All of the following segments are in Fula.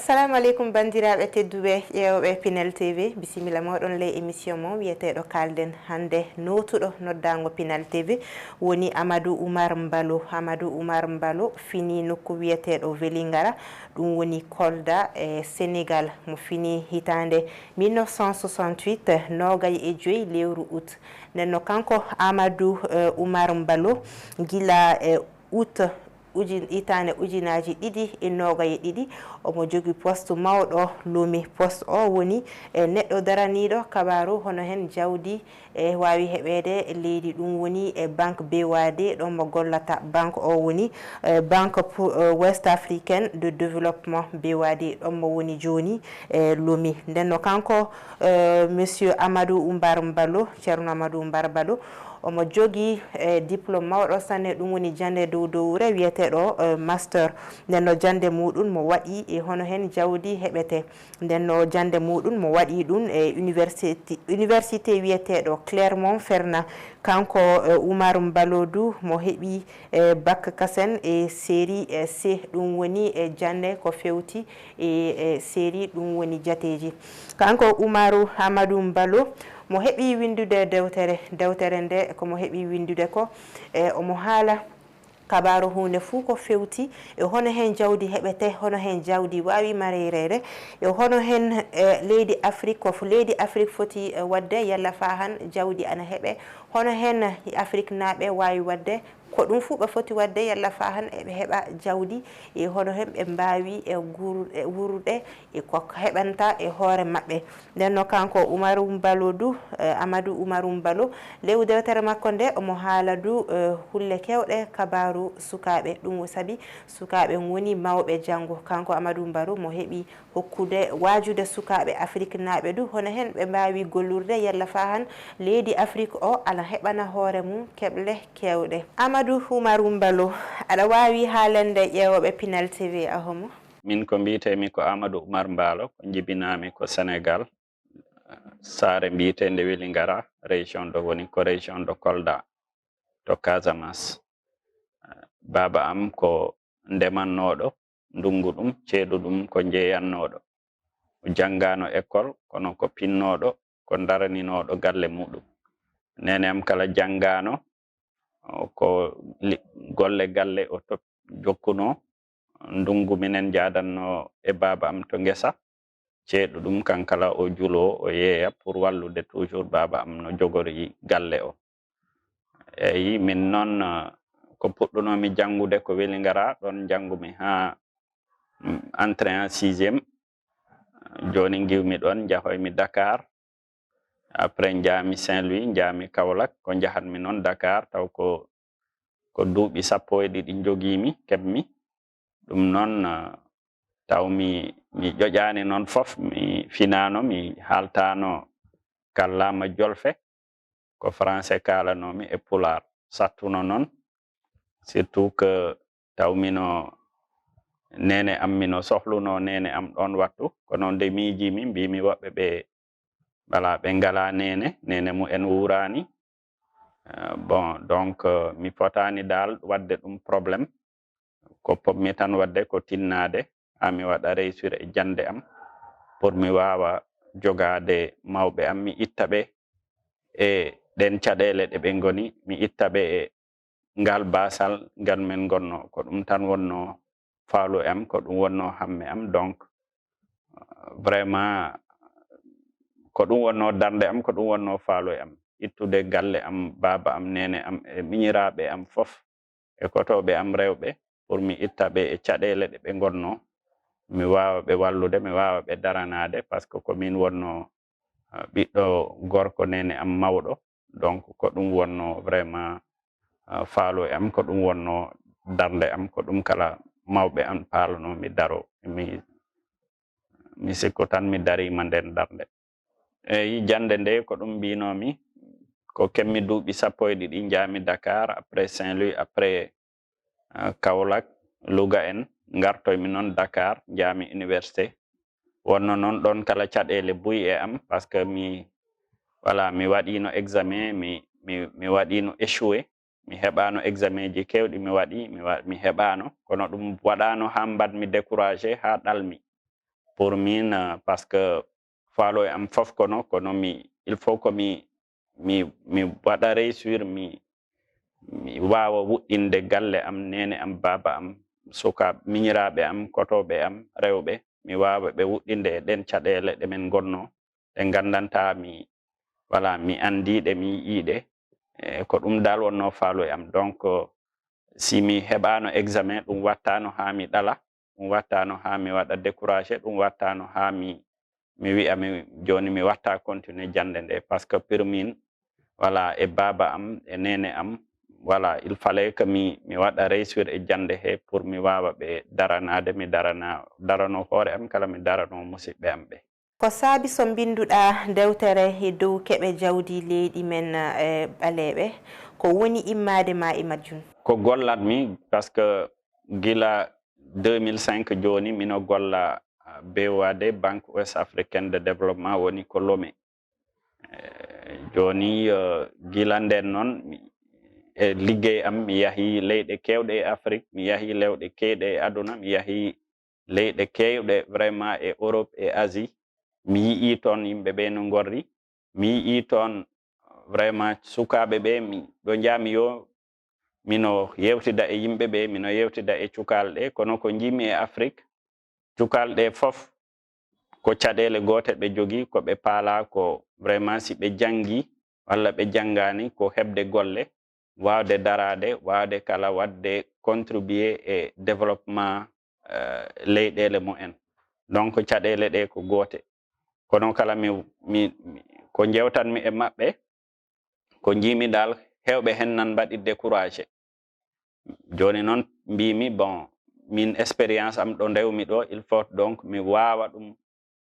assalamu aleykum bandiraɓe tedduɓe ƴeewoɓe Pinel TV bisimilla moɗon le émission mo wiyeteɗo kalden hande notuɗo noddago Pinel TV woni Amadou Oumar Mballo fini nokku wiyeteɗo Vélingara ɗum woni Kolda e Sénégal mo fini hitande 1968 nogay e joyi lewru août nenno kanko Amadou Oumar Mballo gila août hitande ujunaji ɗiɗi e nogaye ɗiɗi omo jogui poste mawɗo lumi poste o woni neɗɗo daraniɗo kabaru hono hen jawdi e wawi heɓede leydi ɗum woni e banque BOAD ɗon mo gollata banque o woni banque West Africaine de développement BOAD ɗon mo woni joni lumi ndenno kanko monsieur Amadou Oumar Mballo ceerno Amadou Oumar Mballo omo jogui diplôme mawɗo sanne ɗum woni jande dow dowre wiyeteɗo master ndenno jande muɗum mo waɗi e hono hen jawdi heɓete ndenno jande muɗum mo waɗi ɗum e université wiyeteɗo Clermont-Ferrand kanko Oumar Mballo du mo heɓi bac kasen e série C ɗum woni e jande ko fewti e série ɗum woni jateji kanko Amadou Mballo mo heɓi windude dewtere nde komo heɓi windude ko omo haala kabaru hunde fuu ko fewti e hono hen jawdi heɓete hono hen jawdi wawi mareyrede e hono hen leydi Afrique ko leydi Afrique foti wadde yalla fa han jawdi ana heɓe hono hen Afrique naaɓe wawi wadde ko ɗum fuu ɓe foti wadde yalla fa han eɓe heɓa jawdi e hono hen ɓe mbawi e wuruɗe e ko heɓanta e hoore mabɓe ndenno kanko Amadou Oumar Mballo lew dewtere makko nde omo haala du hulle kewɗe kabaru sukaɓe ɗum saabi sukaɓe woni mawɓe janggo kanko Amadou Mballo mo heɓi hokkude wajude sukaɓe Afrique naaɓe du hono hen ɓe mbawi gollurde yalla fa han leydi Afrique o ala heɓana hoore mum keɓle kewɗe Amadou Oumar Mballo aɗa wawi haalande ƴeewoɓe Pinel TV ahomo min ko mbitemi ko Amadou Oumar Mballo ko jibinami ko Sénégal saare mbitende Vélingara région do woni ko région de Kolda to Casamance baba am ko ndemannoɗo ndungu ɗum ceeɗu ɗum ko jeeyannoɗo o janggano école kono ko pinnoɗo ko daraninoɗo galle muɗum nene am kala janggano ko golle galle o jokkuno ndungu minen jadanno e baba am to ngesa ceeɗu ɗum kankala o julo o yeeya pour wallude toujours baba am no jogori galle o eyi min noon ko puɗɗunomi janngude ko Vélingara ɗon janngumi ha entré en 6e joni giwmi ɗon jahoymi Dakar après jaami Saint-Louis jaami Kaolack ko jahatmi noon Dakar taw ko duuɓi 12 jogimi keɓmi ɗum noon taw mi ƴoƴani noon fof mi finano mi haltano kallama jolfe ko français kalanomi e pular sattuno noon surtout que tawmino nene am mino sohluno nene am ɗon wattu kono nde miijimi mbimi woɓɓe ɓe ngala nene mu en wurani bon donc mi fotani dal wadde ɗum probléme ko pommi tan wadde ko tinnade ha mi waɗa réussir e jande am pour mi wawa jogade mawɓe am mi itta ɓe e ɗen caɗele ɗe ɓe goni mi itta ɓe e ngal basal ngal min gonno ko ɗum tan wonno faalu am ko ɗum wonno hamme am donc vraiment ko ɗum wonno darde am ko ɗum wonno faalu am ittude galle am baba am nene am e miñiraɓe am fof e kotoɓe am rewɓe pour mi itta ɓe e caɗele ɗe ɓe gonno mi wawa ɓe wallude mi wawa ɓe daranade par ce que komin wonno ɓiɗɗo gorko nene am mawɗo donc ko ɗum wonno vraiment faalu am ko ɗum wonno darde am ko ɗum kala mawɓe am paalano mi daro mi sikku tan mi darima nden darde eyi jande nde ko ɗum mbinomi ko kemmi duuɓi 12 jaami Dakar après Saint-Louis après Kaolack Louga en gartoymi noon Dakar jaami université wonno noon ɗon kala caɗele buy e am par ce que mi waɗino examen mi waɗino échoué mi heɓano examen ji kewɗi mi waɗi mi heɓano kono ɗum waɗano ha mbadmi découragé ha ɗalmi pour min parce que faalo am fof kono mi il faut que mi waɗa réussir mi wawa wuɗɗinde galle am nene am baba am sukaɓe miñiraɓe am kotoɓe am rewɓe mi wawa ɓe wuɗɗinde e ɗen caɗele ɗe men gonno ɗe gandanta mi mi andiɗe mi yiiɗe ko ɗum dal wonno faalo am donc si mi heɓano examen ɗum wattano ha mi ɗala ɗum wattano ha mi waɗa découragé ɗum wattano ha mi wi'a joni mi watta continuer jande nde par ce que pour min e baba am e nene am il fallait que mi waɗa réussir e jande he pour mi wawa ɓe daranade mi darano hoore am kala mi darano musidɓe am ɓe. Ko saabi so binduɗa dewtere e dow keɓe jawdi leydi men ɓaleɓe ko woni immade ma e majjum? Ko gollatmi parce que gila 2005 joni mino golla BOAD Banque Ouest Africaine de Développement woni ko Lomé. Joni gila nden noon e liggey am mi yahi leyɗe kewɗe e Afrique, mi yahi lewɗe keyɗe e aduna, mi yahi leyɗe kewɗe vraiment e Europe e Asie. Mi yii toon yimɓe ɓe no gorri, mi yii toon vraiment sukaɓe ɓe ɗo jami yo mino yewtida e yimɓe ɓe, mino yewtida e cukalɗe kono ko jimi e Afrique cukalɗe fof ko caɗele gote ɓe jogui ko ɓe paala ko vraiment si ɓe jangi walla ɓe jangani ko hebde golle wawde darade wawde kala wadde contribuer e développement leyɗele mumen donc caɗele ɗe ko gote kono kala ko jewtanmi e maɓɓe ko jimi dal hewɓe hen nan mbaɗi découragé joni noon mbimi bon min expérience am ɗo ndewmi ɗo il faut donc mi wawa ɗum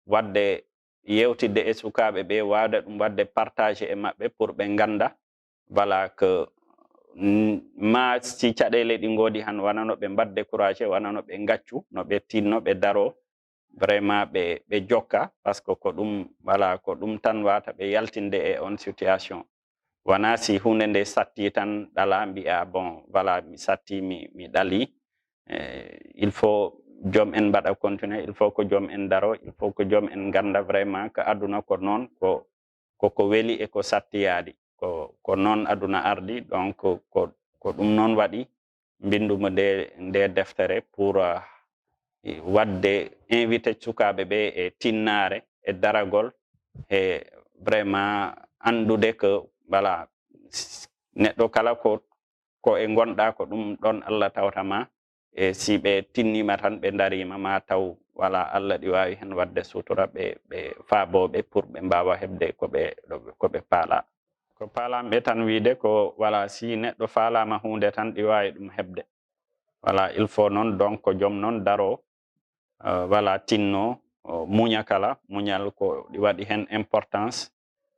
wadde yewtidde e sukaɓe ɓe wawde ɗum wadde partagé e maɓɓe pour ɓe ganda que ma si caɗele ɗi godi han wona no ɓe mbad découragé wona no ɓe gaccu no ɓe tinno ɓe daro vraiment ɓe jokka par ce que ko ɗum tan wata ɓe yaltinde e on situation wona si hunde nde satti tan ɗala mbiya bon mi satti mi ɗali il faut joom en mbaɗa continuer il faut que joom en daro il faut que joom en ganda vraiment que aduna ko noon koko weeli e ko sattiyadi ko noon aduna ardi donc ko ɗum noon waɗi mbinduma nde deftere pour wadde invité sukaɓe ɓe e tinnare e daragol e vraiment andude que neɗɗo kala ko e gonɗa ko ɗum ɗon Allah tawtama e si ɓe tinnima tan ɓe darima ma taw Allah ɗi wawi hen wadde sutura ɓe faaboɓe pour ɓe mbawa hebde ko ɓe paala ko paalamɓe tan wiide ko si neɗɗo faalama hunde tan ɗi wawi ɗum hebde il faut noon donc ko joom noon daro tinno muña kala muñal ko ɗi waɗi hen importance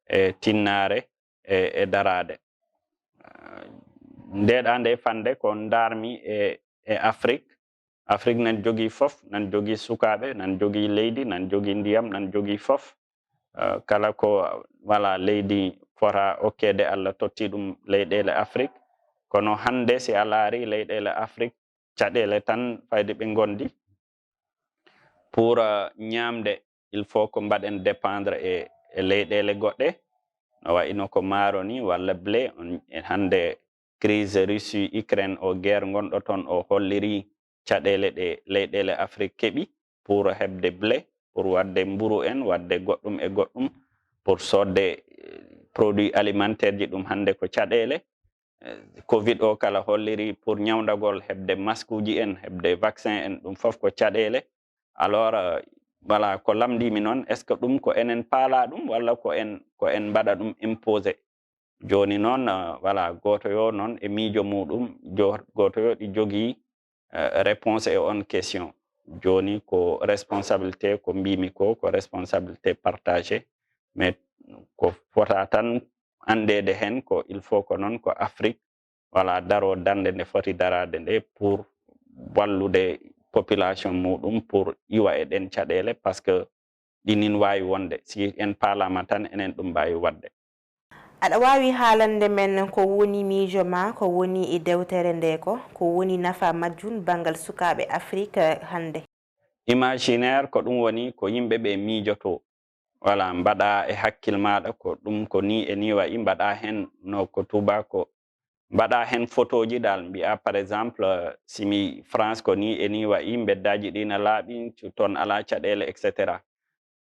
e tinnare e darade ndeɗa nde fande ko darmi e Afrique nan jogui fof nan jogui sukaɓe nan jogui leydi nan jogui ndiyam nan jogui fof kala ko leydi fota okkede Allah totti ɗum leyɗele Afrique kono hande si a laari leyɗele Afrique caɗele tan fayde ɓe gondi pour ñamde il faut ko mbaɗen dépendre e leyɗele goɗɗe no wayno ko maaro ni walla blé hande crise Russie Ukraine o guerre gonɗo toon o holliri caɗele ɗe leyɗele Afrique keeɓi pour hebde blé pour wadde mburu en wadde goɗɗum e goɗɗum pour sodde produit alimentaire ji ɗum hande ko caɗele covid o kala holliri pour ñawdagol hebde masque uji en hebde vaccin en ɗum fof ko caɗele alors ko lamdimi noon est ce que ɗum ko enen paala ɗum walla ko en mbaɗa ɗum imposé joni noon goto yo noon e miijo muɗum goto yo ɗi jogui réponse e on question joni ko responsabilité ko mbimi ko responsabilité partagé mais ko fota tan andede hen ko il faut ko noon ko Afrique daro dande nde foti darade nde pour wallude population muɗum pour iwa e ɗen caɗele par ce que ɗinin wawi wonde si en paalama tan enen ɗum mbawi wadde. Aɗa wawi haalande men ko woni miijo ma ko woni e dewtere nde ko woni nafa majjum bangal sukaɓe Afrique hande? imaginaire ko ɗum woni ko yimɓe ɓe miijoto voilà mbaɗa e hakkil maɗa ko ɗum ko ni e ni wayi mbaɗa hen no ko tubako mbaɗa hen photoji dal mbi'a par exemple simi France ko ni e ni wayi beddaji ɗi na laaɓi toon ala caɗele etc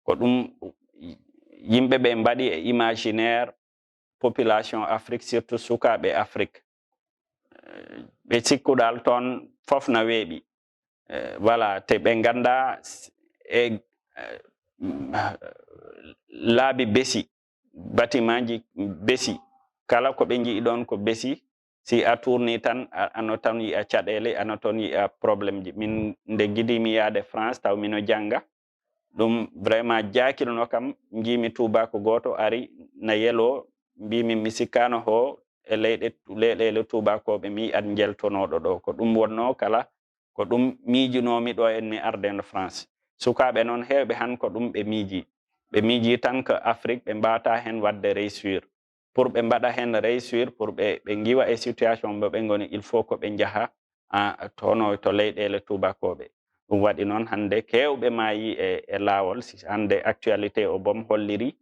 ko ɗum yimɓe ɓe mbaɗi e imaginaire population Afrique surtout sukaɓe Afrique ɓe sikkuɗal toon fof na weeɓi voilà te ɓe ganda e laabi besi bâtiment ji besi kala ko ɓe jii ɗon ko besi si a tourni tan ano tan yi'a caɗele ano toon yi'a probléme ji min nde giɗimi yaade France taw mino janga ɗum vraiment jakilno kam jimi tubako goto ari na yelo mbimi mi sikkano ho e leyɗele tubakoɓe mi yi'at jeltonoɗo ɗo ko ɗum wonno kala ko ɗum miijinomi ɗo en mi ardeno France sukaɓe noon hewɓe han ko ɗum ɓe miiji tan que Afrique ɓe mbata hen wadde réussir pour ɓe mbaɗa hen réussir pour ɓe giwa e situation mo ɓe goni il faut ko ɓe jaaha tono to leyɗele tubakoɓe ɗum waɗi noon hande kewɓe maayi e laawol hande actualité o bom holliri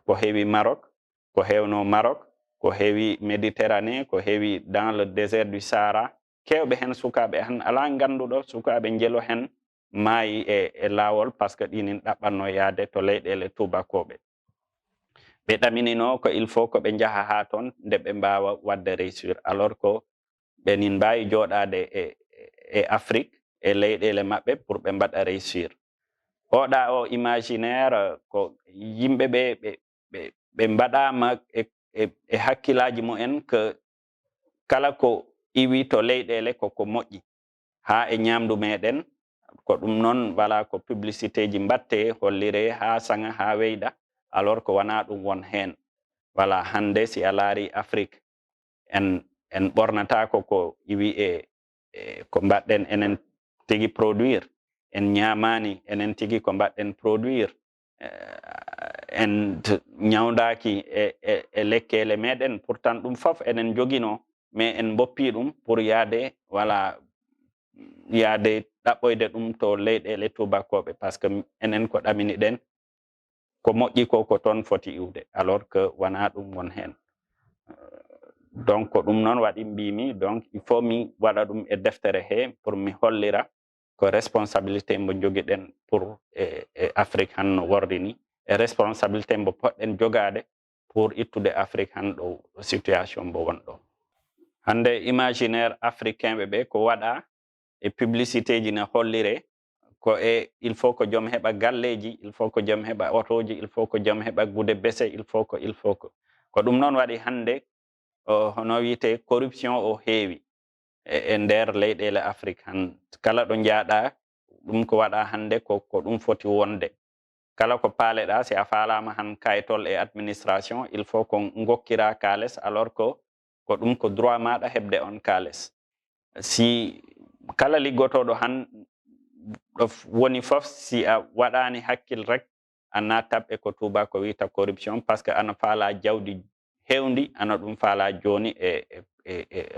ko heewi Maroc ko hewno Maroc ko heewi Méditerranée ko heewi dans le désert du Sahara kewɓe hen sukaɓe han ala ganduɗo sukaɓe jeelo hen maayi e laawol par ce que ɗinin ɗaɓɓanno yaade to leyɗele tubakoɓe ɓe ɗaminino ko il faut ko ɓe jaaha ha toon nde ɓe mbawa wadde réussir alors ko ɓenin mbawi joɗade e Afrique e leyɗele maɓɓe pour ɓe mbaɗa réussir oɗa o imaginaire ko yimɓe ɓe mbaɗama e hakkillaji mumen que kala ko iwi to leyɗele koko moƴƴi ha e ñamdu meɗen ko ɗum noon wala ko publicité ji mbatte hollire ha sanga ha weyɗa alors ko wana ɗum won hen voilà hande si a laari Afrique en ɓornatako ko iwi ko mbaɗɗen enen tigi produire en ñamani enen tigi ko mbaɗɗen produire en ñawdaki e lekkele meɗen pourtant ɗum fof enen joguino mais en boppi ɗum pour yaade voilà yaade ɗaɓɓoyde ɗum to leyɗele tubakoɓe par ce que enen ko ɗamini ɗen ko moƴƴi ko toon foti iwde alors que wona ɗum won hen donc ko ɗum noon waɗi mbimi donc il faut mi waɗa ɗum e deftere he pour mi hollira ko responsabilité mo joguiɗen pour e Afrique han no wordini e responsabilité mo poɗɗen jogade pour ittude Afrique han ɗo situation mo wonɗo hande imaginaire africain ɓe ko waɗa e publicité ji ne hollire ko il faut ko joom heɓa galleji il faut ko joom heɓa otoji il faut ko joom heɓa gude bese il faut ko ko ɗum noon waɗi hande hono wiyete corruption o heewi e nder leyɗele Afrique han kala ɗo jaaɗa ɗum ko waɗa hande ko ɗum foti wonde kala ko paaleɗa si a falama han kayitol e administration il faut ko gokkira kales alors que ko ɗum ko droit maɗa heɓde on kales si kala liggotoɗo han ɗo woni fof si a waɗani hakkil rek a nattat e ko tubako wiyta corruption par ce que ana faala jawdi hewndi ana ɗum faala joni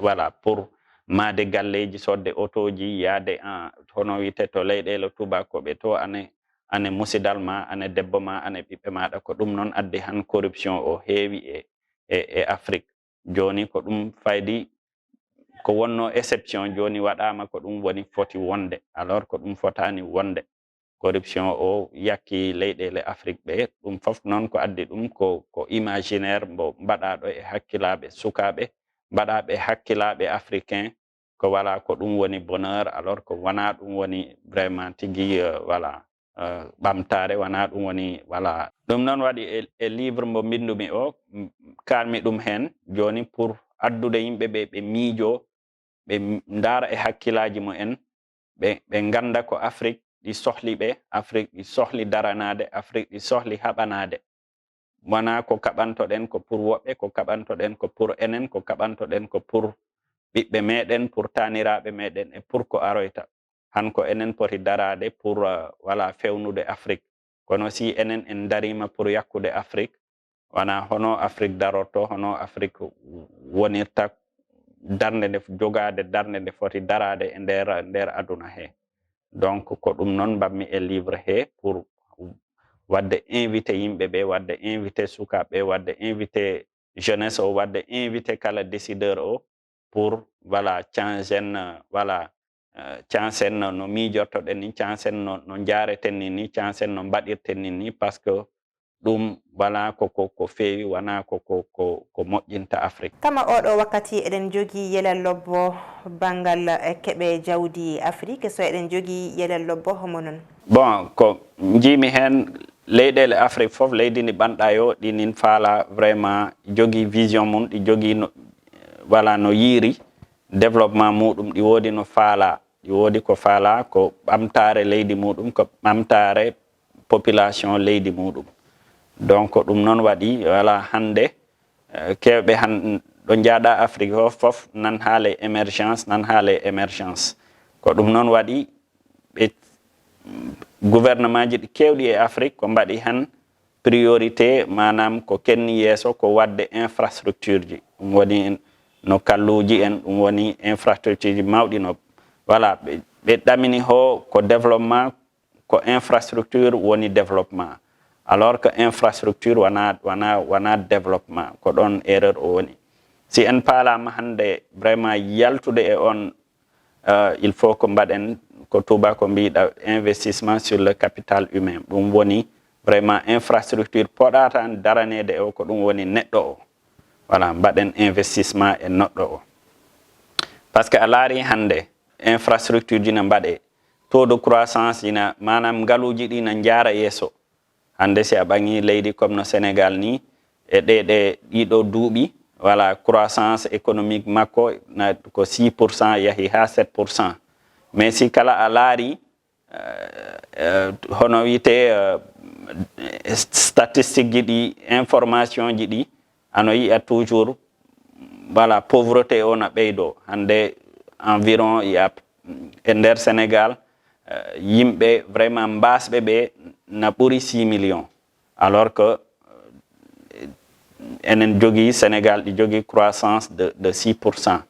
voilà pour maade galleji sodde otoji yaade hono wiyete to leyɗele tubakoɓe to ane musidal ma ane debbo ma ane ɓiɓɓe maɗa ko ɗum noon addi han corruption o heewi e Afrique joni ko ɗum faydi ko wonno exception joni waɗama ko ɗum woni foti wonde alors ko ɗum fotani wonde corruption o yakki leyɗele Afrique ɓe ɗum fof noon ko addi ɗum ko imaginaire mo mbaɗaɗo e hakkillaɓe sukaɓe mbaɗaɓe hakkillaɓe africain ko wala ko ɗum woni bonheur alors ko wona ɗum woni vraiment tigui voilà ɓamtare wona ɗum woni voilà ɗum noon waɗi e livre mo bindumi o kalmi ɗum hen joni pour addude yimɓeɓe ɓe miijo ɓe ndara e hakkillaji mumen ɓe ganda ko Afrique ɗi sohli ɓe Afrique ɗi sohli daranade Afrique ɗi sohli haɓanade wona ko kaɓantoɗen ko pour woɓɓe ko kaɓantoɗen ko pour enen ko kaɓantoɗen ko pour ɓiɓɓe meɗen pour taniraɓe meɗen e pour ko aroyta han ko enen poti darade pour voilà fewnude Afrique kono si enen en darima pour yakkude Afrique wona hono Afrique darorto hono Afrique wonirta darde nde jogade darde nde foti darade e nder aduna he donc ko ɗum noon mbammi e livre he pour wadde invité yimɓe ɓe, wadde invité sukaɓe, wadde invité jeunesse o, wadde invité kala décideur o pour voilà cangen voilà cansen no miijortoɗen ni, cansen no jareten ni, cansen no mbaɗirten ni, par ce que ɗum voilà ko feewi wona ko moƴƴinta Afrique. Kama oɗo wakkati eɗen jogii yelal lobbo bangal keɓe jawdi Afrique, so eɗen jogii yelal lobbo homo non? Bon, ko jiimi hen leyɗele Afrique fof, leydi ndi ɓanɗa yo ɗinin faala vraiment jogii vision mum, ɗi jogii no voilà no yiiri développement muɗum, ɗi woodi no faala, ɗi woodi ko faala ko ɓamtare leydi muɗum, ko ɓamtare population leydi muɗum. Donc ɗum noon waɗi voilà hande kewɓe han ɗo jaaɗa Afrique o fof nan haale émergence, nan haale émergence. Ko ɗum noon waɗi ɓe gouvernement ji ɗi kewɗi e Afrique ko mbaɗi han priorité manam ko kenni yeeso ko wadde infrastructure ji, ɗum woni no kalluji en, ɗum woni infrastructure ji mawɗi no voilà ɓe ɗamini ho ko développement, ko infrastructure woni développement, alors que infrastructure wana développement, ko ɗon erreur o woni. Si en paalama hande vraiment yaltude e on il faut ko mbaɗen ko tubako mbiɗa investissement sur le capital humain, ɗum woni vraiment infrastructure poɗata daranede o ko ɗum woni neɗɗo o, voilà mbaɗen investissement e neɗɗo o. Par ce que a laari hande infrastructure ji no mbaɗe, taux de croissance ina manam ngaluji ɗi na jaara yeeso. Hande si a ɓangi leydi comme no Sénégal ni e ɗiɗo duuɓi, voilà croissance économique makko na ko 6% yahi ha 7%. Mais si kala a laari hono wiyete statistique ji ɗi, information ji ɗi, ano yiya toujours voilà pauvreté o na ɓeydo. Hande environ ya e nder Sénégal yimɓe vraiment mbasɓe ɓe na ɓuri 6 millions, alors que enen jogii Sénégal ɗi jogii croissance de 6%.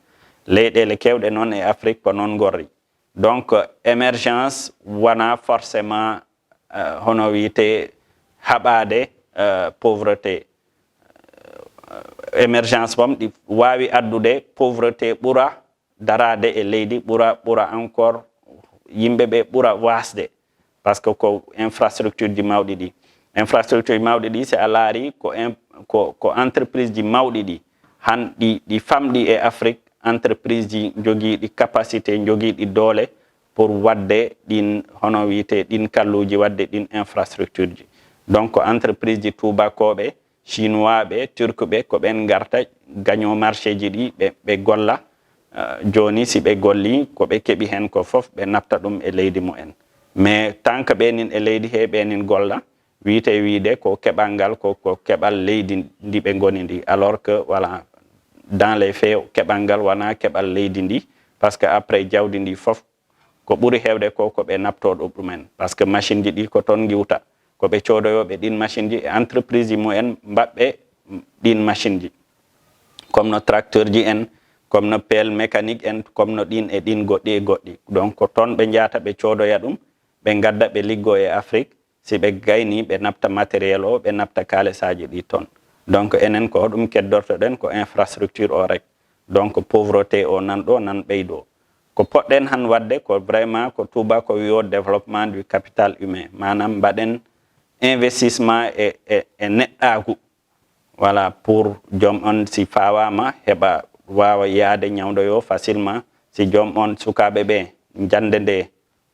Leyɗele kewɗe noon e Afrique ko noon gorri. Donc émergence wana forcément hono wiyete haɓade pauvreté. Émergence bom ɗi wawi addude pauvreté ɓura darade e leydi, ɓura encore yimɓe ɓe ɓura wasde, par ce que ko infrastructure ji mawɗi ɗi. Infrastructure ji mawɗi ɗi si a laari ko entreprise ji mawɗi ɗi han ɗi famɗi e Afrique, entreprise ji jogiiɗi capacité, jogiiɗi doole pour wadde ɗin hono wiyete ɗin kalluji, wadde ɗin infrastructure ji. Donc entreprise ji tubakoɓe, chinois ɓe, turc ɓe ko ɓen garta gagnant marché ji ɗi ɓe golla. Joni si ɓe golli ko ɓe keɓi hen ko fof ɓe nafta ɗum e leydi mumen. Mais tant que ɓenin e leydi he ɓenin golla, wiite wiide ko keɓal ngal ko keɓal leydi ndi ɓe goni ndi, alors que voilà dans les faits keɓal ngal wona keɓal leydi ndi, par ce que après jawdi ndi fof ko ɓuri hewde ko ɓe naftoɗo ɗumen, par ce que machine ji ɗi ko toon giwta, ko ɓe codoyoɓe ɗin machine ji e entreprise ji mumen mbaɓɓe ɗin machine ji, comme no tracteur ji en, comme no pelle mécanique en, comme no ɗin e ɗin goɗɗi e goɗɗi. Donc ko toon ɓe jahata ɓe codoya ɗum, ɓe gadda ɓe liggo e Afrique, si ɓe gayni ɓe nafta matériel o, ɓe nafta kalesaji ɗi toon. Donc enen ko ɗum keddortoɗen ko infrastructure o rek. Donc pauvreté o nan ɗo nan ɓeydo. Ko poɗɗen han wadde ko vraiment ko tubako wiyo développement du capital humain, manam mbaɗen investissement e neɗɗagu, voilà pour joom on si fawama heɓa wawa yaade ñawdoyo facilement, si joom on sukaɓe ɓe jande nde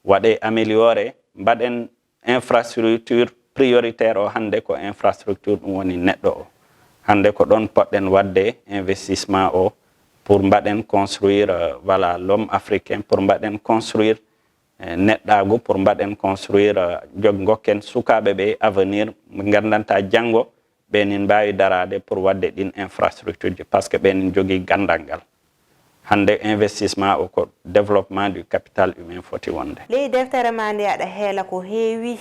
waɗe amélioré, mbaɗen infrastructure prioritaire o hande ko infrastructure ɗum woni neɗɗo o. Hande ko ɗon poɗɗen wadde investissement o pour mbaɗen construire voilà l'homme africain, pour mbaɗen construire neɗɗagu, pour mbaɗen construire gokken sukaɓe ɓe avenir ɓe gandanta janggo ɓenin mbawi darade pour wadde ɗin infrastructure ji, par ce que ɓenin jogui gandal ngal. Hande investissement o ko développement du capital humain foti wonde. Ley deftere ma nde aɗa heela ko heewi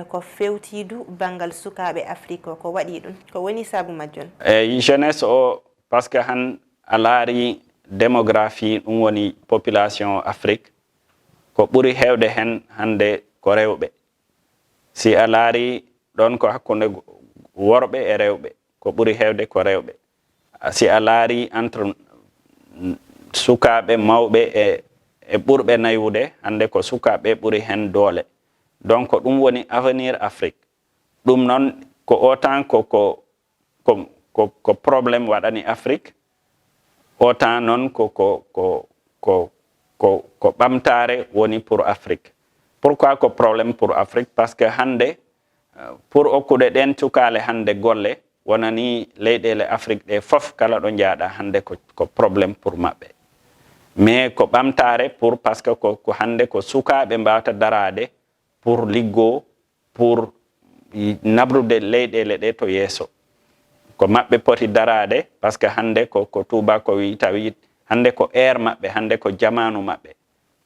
ko fewtidu bangal sukaɓe Afrique ko waɗi ɗum, ko woni sabu majjon? Jeunesse o, parce que han a laari démographie ɗum woni population Afrique, ko ɓuri hewde hen hande ko rewɓe. Si a laari ɗon ko hakkunde worɓe e rewɓe ko ɓuri hewde ko rewɓe. Si a laari entre sukaɓe mawɓe e ɓurɓe nayude hande ko sukaɓe ɓuri hen doole. Donc ɗum woni avenir Afrique. ɗum noon ko autant ko probléme waɗani Afrique, autant noon ko ɓamtare woni pour Afrique. Pourquoi ko probléme pour Afrique? Parce que hande pour okkude ɗen cukale hande golle wonani leyɗele Afrique ɗe fof kala ɗo jaaɗa hande ko probléme pour maɓɓe. Mais ko ɓamtare pour parce que ko hande ko sukaɓe mbawta darade pour liggo pour nabrude leyɗele ɗe to yeeso. Ko maɓɓe poti darade parce que hande ko tuba ko wi tawi hande ko air maɓɓe, hande ko jamanu maɓɓe,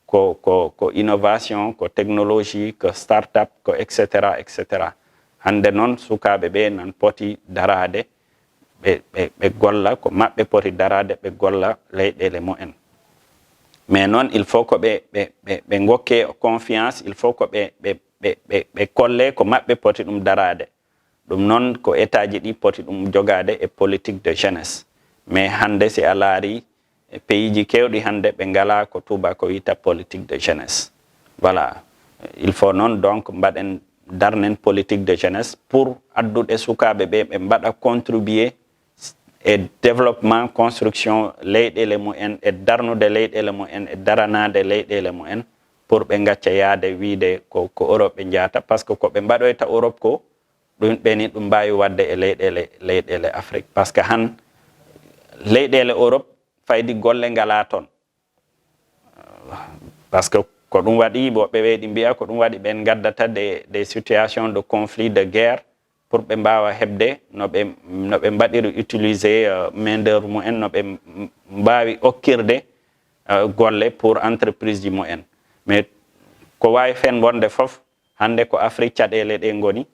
ko innovation, ko technologie, ko start-up, ko etc. etc. Hande noon sukaɓe ɓe nan poti darade ɓe golla ko maɓɓe poti darade ɓe golla leyɗele mu'en. Mais noon il faut ko ɓe gokke confiance, il faut ko ɓe kolle ko maɓɓe poti ɗum darade. ɗum noon ko état ji ɗi poti ɗum jogade e politique de jeunesse. Mais hande si a laari pays ji kewɗi hande ɓe ngala ko tuba ko wita politique de jeunesse. Voilà, il faut noon donc mbaɗen darnen politique de jeunesse pour adduɗe sukaɓe ɓe ɓe mbaɗa contribuer e développement construction leyɗele mumen e darnude leyɗele mumen e daranade leyɗele mumen pour ɓe gacca yaade wiide ko Europe ɓe jata par ce que ko ɓe mbaɗoyta Europe ko ɗum ɓeni ɗum mbawi wadde e leyɗele Afrique par ce que han leyɗele Europe faydi golle ngala toon par ce que ko ɗum waɗi woɓɓe weeɗi mbiya ko ɗum waɗi ɓen gaddata des situations de conflit de guerre pour ɓe mbawa hebde no ɓe mbaɗiri utiliser main d'œuvre mumen no ɓe mbawi okkirde golle pour entreprise ji mumen. Mais ko wawi fen wonde fof hande ko Afrique caɗele ɗe goni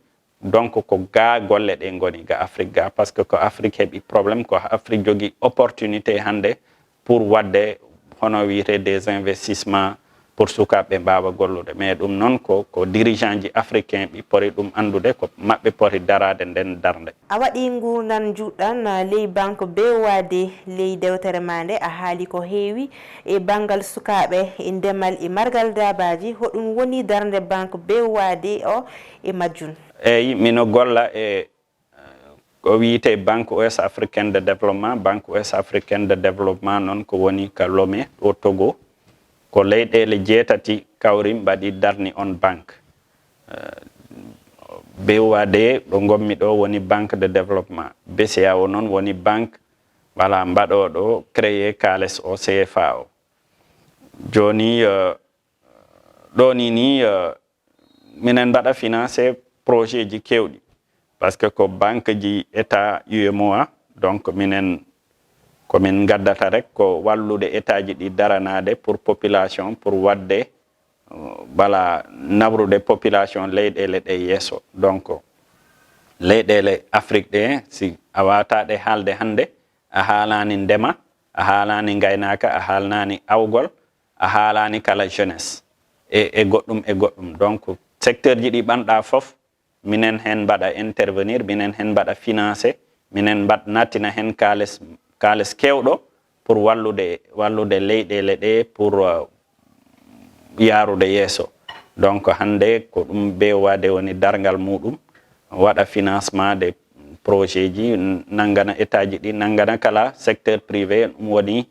donc ko ga golle ɗe goni ga Afrique ga par ce que ko Afrique heɓi probléme ko Afrique jogui opportunité hande pour wadde hono wiyete des investissements pour sukaɓe mbawa gollude. Mais ɗum noon ko dirigeant ji africain ɓi pori ɗum andude ko maɓɓe poti darade nden darde. A waɗi ngunan juɗɗan ley banque BOAD ley dewtere ma nde a haali ko heewi e banggal sukaɓe e ndemal e margal dabaji hoɗum woni darde banque BOAD o e majjun? Eyyi mino golla e ko wiyete banque ouest africaine de développement. Banque ouest africaine de développement noon ko woni ka Lomé ɗo Togo, ko leyɗele jeetati kawri mbaɗi darni on banque. BOAD ɗo gommi ɗo woni banque de développement, BCEAO noon woni banque voilà mbaɗoɗo créé kales o CFA o. Joni ɗo ni minen mbaɗa financé projet ji kewɗi parce que ko banque ji état UEMOA, donc minen komin gaddata rek ko wallude état ji ɗi daranade pour population pour wadde voilà nabrude population leyɗele ɗe yeeso. Donc leyɗele Afrique ɗe si a wataɗe haalde hande a haalani ndema, a haalani gaynaka, a haalnani awgol, a haalani kala jeunesse e goɗɗum. Donc secteur ji ɗi ɓanɗa fof minen hen mbaɗa intervenir, minen hen mbaɗa financé, minen natina hen kales kewɗo pour wallude leyɗele ɗe pour yarude yeeso. Donc hande ko ɗum BOAD woni dargal muɗum waɗa financement des projet ji nangana état ji ɗi nangana kala secteur privé ɗum woni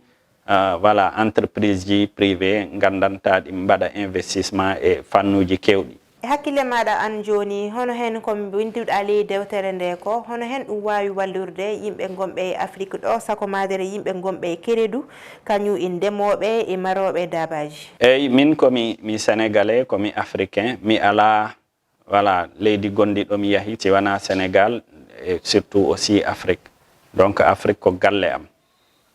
voilà entreprise ji privé gandantaɗi mbaɗa investissement e fannuji kewɗi. E hakkille maɗa an joni hono hen ko winduɗa ley dewtere nde ko hono hen ɗum wawi wallurde yimɓe gonɓe e Afrique ɗo sako madere yimɓe gonɓe e Kérédou kañum e ndemoɓe e maroɓe dabaji? Eyyi min komi sénégalais komi africain, mi ala voilà leydi gondi ɗo mi yahi si wana Sénégal et surtout aussi Afrique. Donc Afrique ko galle am,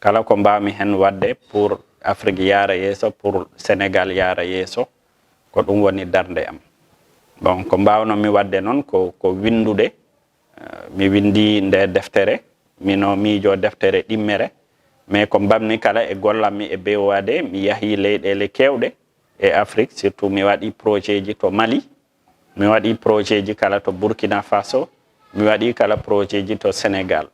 kala ko mbawmi hen wadde pour Afrique yaara yeeso, pour Sénégal yaara yeeso ko ɗum woni darde am. Bon ko mbawnomi wadde noon ko windude, mi windi nde deftere, mino miijo deftere ɗimmere, mais ko mbammi kala e gollammi e BOAD mi yahi leyɗele kewɗe e Afrique surtout mi waɗi projet ji to Mali, mi waɗi projet ji kala to Burkina Faso, mi waɗi kala projet ji to Sénégal.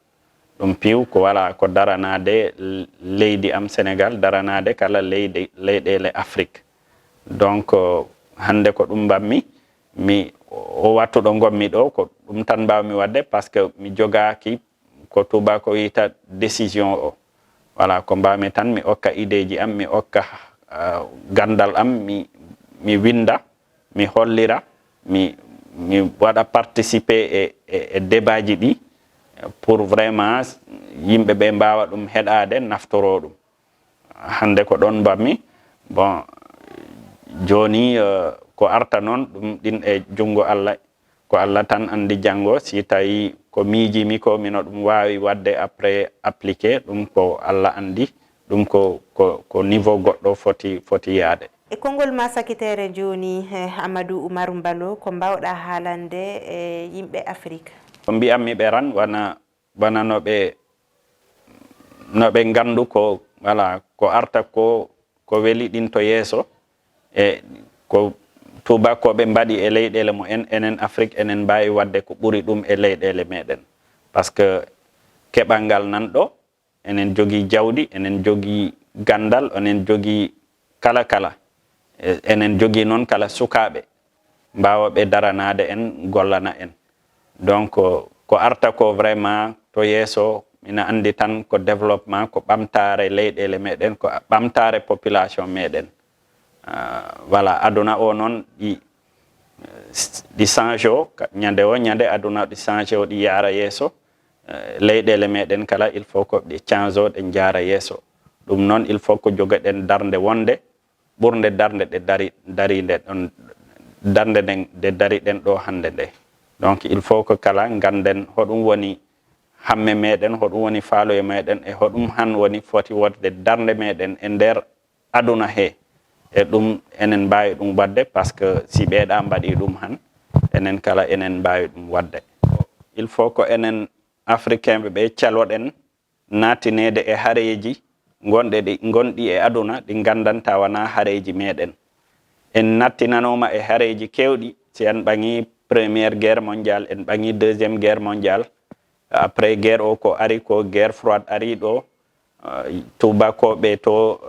ɗum piw ko wala ko daranade leydi am Sénégal, daranade kala leyɗele Afrique. Donc hande ko ɗum mbammi mi o wattuɗo gommi ɗo ko ɗum tan mbawmi wadde par ce que mi jogaki ko tubako wiyata décision o. Voilà ko mbawmi tan mi okka idée ji am, mi okka gandal am, mi winda, mi hollira, mi waɗa participer e débat ji ɗi pour vraiment yimɓe ɓe mbawa ɗum heɗade naftoro ɗum. Hande ko ɗon mbammi. Bon joni ko arta noon ɗum ɗin e jungo Allah, ko Allah tan andi janggo. Si tawi ko miijimi ko mino ɗum wawi wadde après appliqué ɗum ko Allah andi, ɗum ko niveau goɗɗo foti yaade. E konngol ma sakitere joni Amadou Oumar Mballo, ko mbawɗa haalande e yimɓe Afrique? Ko mbiyammi ɓe ran wana noɓe gandu ko voilà ko arta ko weli ɗin to yeeso e ko tubakoɓe mbaɗi e leyɗele mo enen Afrique enen mbawi wadde ko ɓuri ɗum e leyɗele meɗen. Par ce que keɓal nan ɗo enen jogui jawdi, enen jogui gandal, enen jogui kala enen jogui noon kala sukaɓe mbawaɓe daranade en, gollana en. Donc ko arta ko vraiment to yeeso mina andi tan ko développement, ko ɓamtare leyɗele meɗen, ko ɓamtare population meɗen. Voilà aduna o noon ɗi change o ñande aduna ɗi change o ɗi yaara yeeso. Leyɗele meɗen kala il faut ko ɗi change o ɗe jaara yeeso. ɗum noon il faut ko jogoɗen darde wonde ɓurde darde ɗe darinde ɗon, darde ɗe dariɗen ɗo hande nde. Donc il faut que kala ganden hoɗum woni hamme meɗen, hoɗum woni faaloye meɗen, e hoɗum han woni foti wodde darde meɗen e nder aduna he. E ɗum enen mbawi ɗum wadde par ce que si ɓeeɗa mbaɗi ɗum han enen kala enen mbawi ɗum wadde. Il faut ko enen africain ɓe caloɗen natinede e hareji gonɗi e aduna ɗi gandanta wana hareji meɗen. En nattinanoma e hareji kewɗi, si en ɓangi première guerre mondiale, en ɓangi deuxième guerre mondiale, après guerre o ko ari ko guerre froide ari ɗo, tubakoɓe to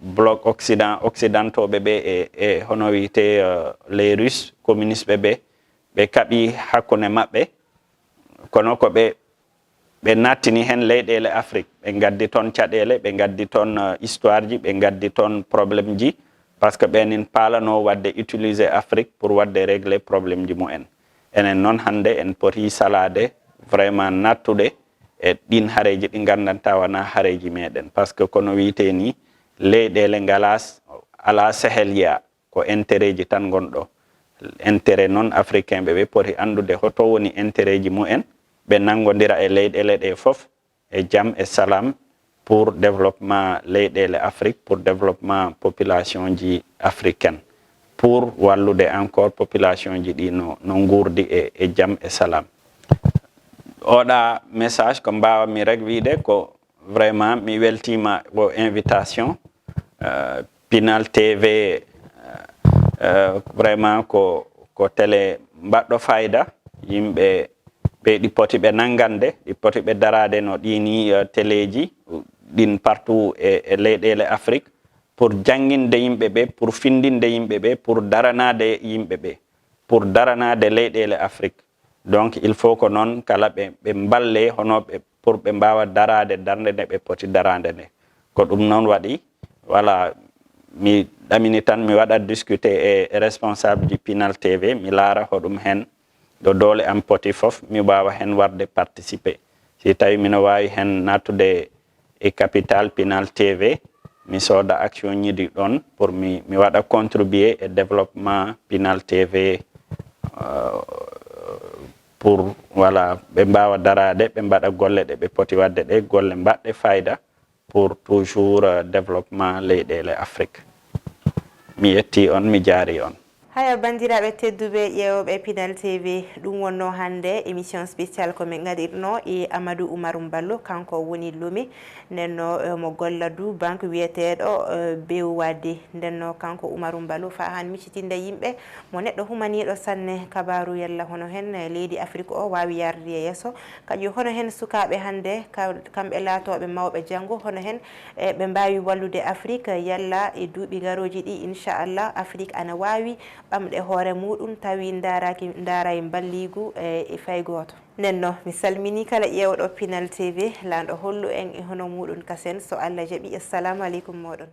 bloc occidentoɓe ɓe e hono wiyete les Russes communiste ɓe kaɓi hakkude maɓɓe, kono ko ɓe nattini hen leyɗele Afrique, ɓe gaddi toon caɗele, ɓe gaddi toon histoire ji, ɓe gaddi toon probléme ji, par ce que ɓenin palano wadde utiliser Afrique pour wadde régler probléme ji mumen. Enen noon hande en poti salade vraiment nattude e ɗin hareji ɗi gandanta wana hareji meɗen, par ce que kono wiyete ni leyɗele ala sahelya ko intérêt ji tan gonɗo. Intérêt noon africain ɓe poti andude hoto woni intérêt ji mumen, ɓe nangodira e leyɗele ɗe fof e jaam e salam pour développement leyɗele Afrique, pour développement population ji africaine, pour wallude encore population ji ɗi no gurdi e jaam e salam. Oɗa message ko mbawami rek wiide ko vraiment mi weltima o invitation. Pinal TV vraiment ko télé mbaɗɗo fayida, yimɓe ɗi poti ɓe nangande, ɗi poti ɓe darade no ɗini téléji ɗin partout e leyɗele Afrique, pour janginde yimɓeɓe, pour findinde yimɓeɓe, pour daranade yimɓeɓe, pour daranade leyɗele Afrique. Donc il faut que noon kala ɓe mballe hono pour ɓe mbawa darade darde nde ɓe poti darade nde. Ko ɗum noon waɗi voilà mi ɗamini tan mi waɗa discuter e responsable du Pinal TV, mi laara hoɗum hen ɗo doole am poti fof mi wawa hen warde participer. Si tawi mino wawi hen natude e capital Pinal TV, mi sooda action ñiɗi ɗon pour mi waɗa contribuer e développement Pinal TV pour voilà ɓe mbawa darade ɓe mbaɗa golle ɗe ɓe poti wadde ɗe, golle mbaɗɗe fayda pour toujours développement leyɗele Afrique. Mi yetti on, mi jaari on. haya bandiraɓe tedduɓe ƴeewoɓe Pinel TV ɗum wonno hande émission spécial ko min gaɗirno e Amadou Oumarou Mballo kanko woni lumi nenno mo golla du banque wiyeteɗo Bewwadi ndenno kanko Oumarou Mballo fa han miccitinde yimɓe mo neɗɗo humaniɗo sanne kabaru yalla hono hen leydi Afrique o wawi yarde yesso kadi hono hen sukaɓe hande kamɓe laatoɓe mawɓe janggo hono hen ɓe mbawi wallude Afrique yalla e duuɓi garoji ɗi inchallah Afrique ana wawi ɓamɗe hoore muɗum tawi daray balligu e fay goto nenno mi salmini kala ƴewɗo Pinel TV lanɗo hollu en e hono muɗum kasen so Allah jaaɓi assalamu aleykum moɗon